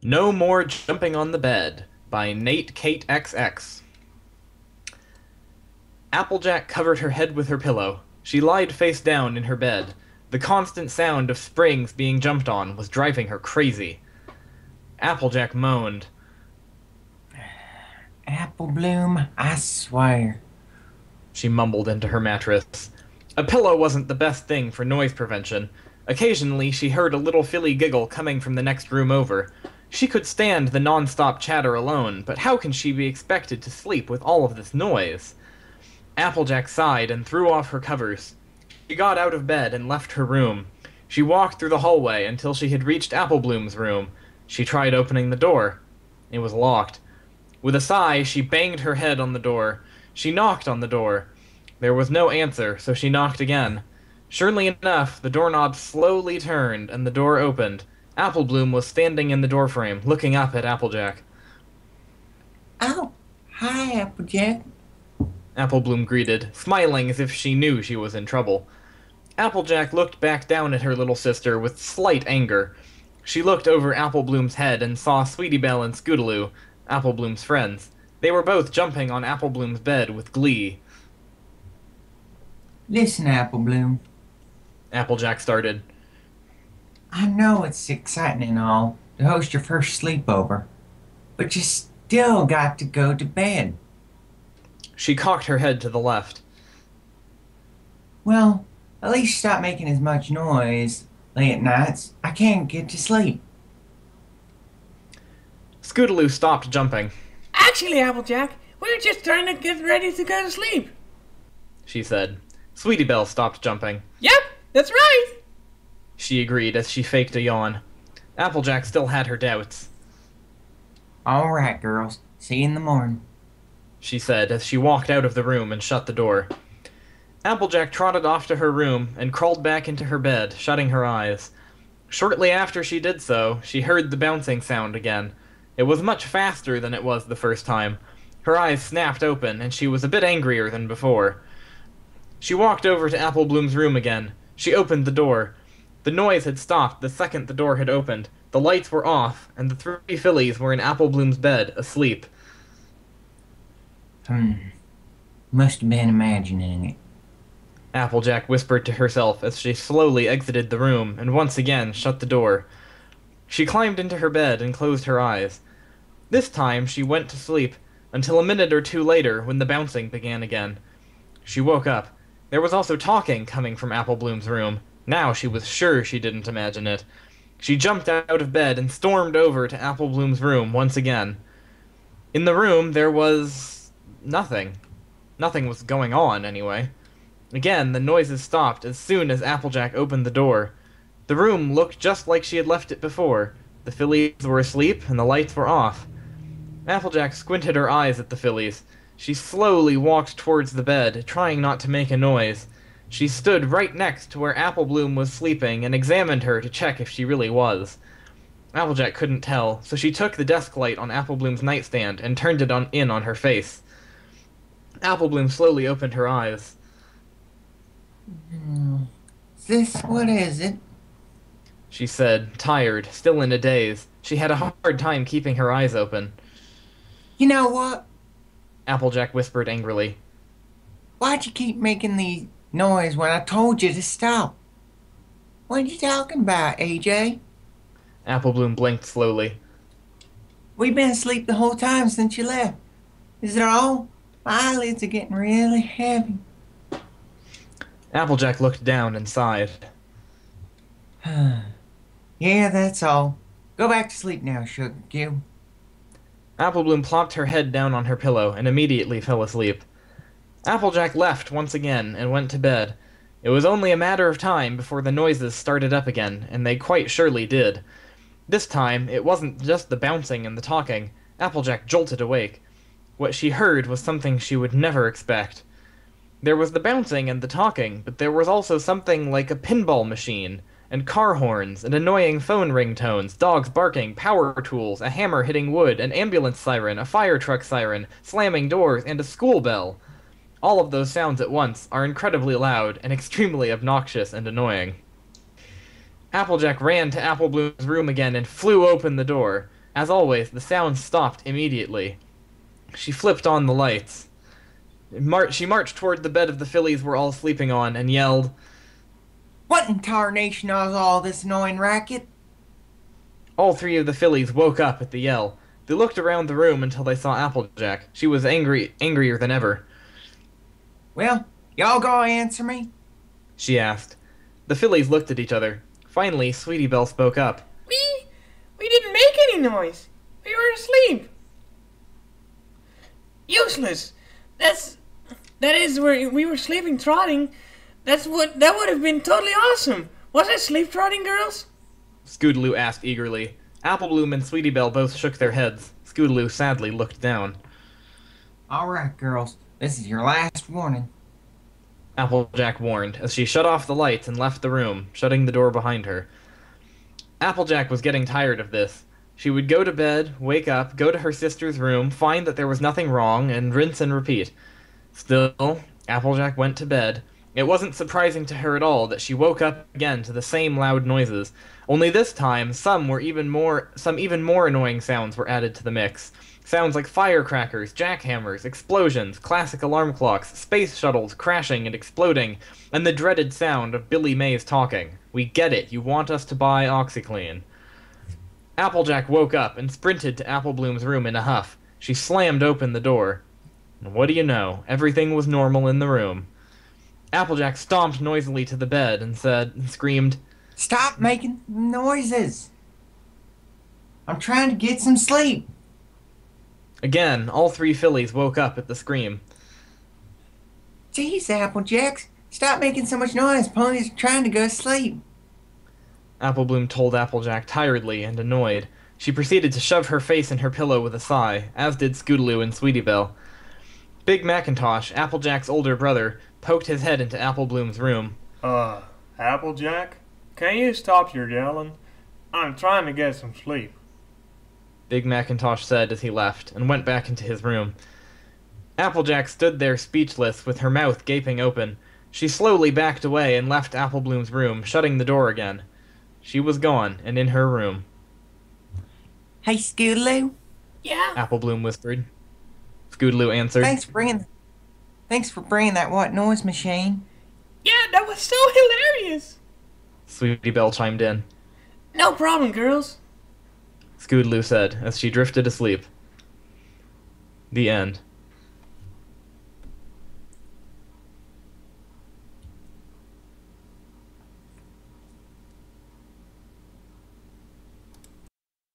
No More Jumping on the Bed by Nate Kate XX. Applejack covered her head with her pillow. She lied face down in her bed. The constant sound of springs being jumped on was driving her crazy. Applejack moaned. Applebloom, I swear. She mumbled into her mattress. A pillow wasn't the best thing for noise prevention. Occasionally, she heard a little filly giggle coming from the next room over. She could stand the non-stop chatter alone, but how can she be expected to sleep with all of this noise? Applejack sighed and threw off her covers. She got out of bed and left her room. She walked through the hallway until she had reached Applebloom's room. She tried opening the door. It was locked. With a sigh, she banged her head on the door. She knocked on the door. There was no answer, so she knocked again. Surely enough, the doorknob slowly turned, and the door opened. Applebloom was standing in the doorframe, looking up at Applejack. Oh, hi, Applejack. Applebloom greeted, smiling as if she knew she was in trouble. Applejack looked back down at her little sister with slight anger. She looked over Applebloom's head and saw Sweetie Belle and Scootaloo, Applebloom's friends. They were both jumping on Applebloom's bed with glee. Listen, Applebloom. Applejack started. I know it's exciting and all to host your first sleepover, but you still got to go to bed. She cocked her head to the left. Well, at least stop making as much noise late at nights. I can't get to sleep. Scootaloo stopped jumping. Actually, Applejack, we were just trying to get ready to go to sleep. She said. Sweetie Belle stopped jumping. Yep, that's right. She agreed as she faked a yawn. Applejack still had her doubts. All right, girls. See you in the morning. She said as she walked out of the room and shut the door. Applejack trotted off to her room and crawled back into her bed, shutting her eyes. Shortly after she did so, she heard the bouncing sound again. It was much faster than it was the first time. Her eyes snapped open, and she was a bit angrier than before. She walked over to Applebloom's room again. She opened the door. The noise had stopped the second the door had opened. The lights were off, and the three fillies were in Applebloom's bed, asleep. Must have been imagining it. Applejack whispered to herself as she slowly exited the room and once again shut the door. She climbed into her bed and closed her eyes. This time she went to sleep, until a minute or two later when the bouncing began again. She woke up. There was also talking coming from Applebloom's room. Now she was sure she didn't imagine it. She jumped out of bed and stormed over to Applebloom's room once again. In the room there was nothing. Nothing was going on, anyway. Again, the noises stopped as soon as Applejack opened the door. The room looked just like she had left it before. The fillies were asleep, and the lights were off. Applejack squinted her eyes at the fillies. She slowly walked towards the bed, trying not to make a noise. She stood right next to where Applebloom was sleeping and examined her to check if she really was. Applejack couldn't tell, so she took the desk light on Applebloom's nightstand and turned it in on her face. Applebloom slowly opened her eyes. What is it? She said, tired, still in a daze. She had a hard time keeping her eyes open. You know what? Applejack whispered angrily. Why'd you keep making the noise when I told you to stop? What are you talking about, AJ? Applebloom blinked slowly. We've been asleep the whole time since you left. Is it all? My eyelids are getting really heavy. Applejack looked down and sighed. Yeah, that's all. Go back to sleep now, Sugar Cube. Applebloom plopped her head down on her pillow and immediately fell asleep. Applejack left once again and went to bed. It was only a matter of time before the noises started up again, and they quite surely did. This time, it wasn't just the bouncing and the talking. Applejack jolted awake. What she heard was something she would never expect. There was the bouncing and the talking, but there was also something like a pinball machine, and car horns, and annoying phone ringtones, dogs barking, power tools, a hammer hitting wood, an ambulance siren, a fire truck siren, slamming doors, and a school bell. All of those sounds at once are incredibly loud and extremely obnoxious and annoying. Applejack ran to Applebloom's room again and flew open the door. As always, the sound stopped immediately. She flipped on the lights. She marched toward the bed of the fillies were all sleeping on and yelled, What in tarnation is all this annoying racket? All three of the fillies woke up at the yell. They looked around the room until they saw Applejack. She was angrier than ever. Well, y'all gonna answer me? She asked. The fillies looked at each other. Finally, Sweetie Belle spoke up. We didn't make any noise. We were asleep. Useless. That is where we were sleeping trotting. That would have been totally awesome. Was it sleep trotting, girls? Scootaloo asked eagerly. Applebloom and Sweetie Belle both shook their heads. Scootaloo sadly looked down. Alright, girls. This is your last warning. Applejack warned, as she shut off the lights and left the room, shutting the door behind her. Applejack was getting tired of this. She would go to bed, wake up, go to her sister's room, find that there was nothing wrong, and rinse and repeat. Still, Applejack went to bed. It wasn't surprising to her at all that she woke up again to the same loud noises. Only this time, some even more annoying sounds were added to the mix. Sounds like firecrackers, jackhammers, explosions, classic alarm clocks, space shuttles crashing and exploding, and the dreaded sound of Billy Mays talking. We get it, you want us to buy OxyClean. Applejack woke up and sprinted to Applebloom's room in a huff. She slammed open the door. And what do you know, everything was normal in the room. Applejack stomped noisily to the bed and screamed, Stop making noises! I'm trying to get some sleep. Again, all three fillies woke up at the scream. Jeez, Applejacks, stop making so much noise. Ponies are trying to go to sleep. Applebloom told Applejack tiredly and annoyed. She proceeded to shove her face in her pillow with a sigh, as did Scootaloo and Sweetie Belle. Big Macintosh, Applejack's older brother, poked his head into Applebloom's room. Applejack? Can you stop your yelling? I'm trying to get some sleep. Big Macintosh said as he left, and went back into his room. Applejack stood there speechless, with her mouth gaping open. She slowly backed away and left Applebloom's room, shutting the door again. She was gone, and in her room. Hey, Scootaloo. Yeah. Applebloom whispered. Scootaloo answered. Thanks for bringing that white noise machine. Yeah, that was so hilarious. Sweetie Belle chimed in. No problem, girls. Scootaloo said, as she drifted asleep. The end.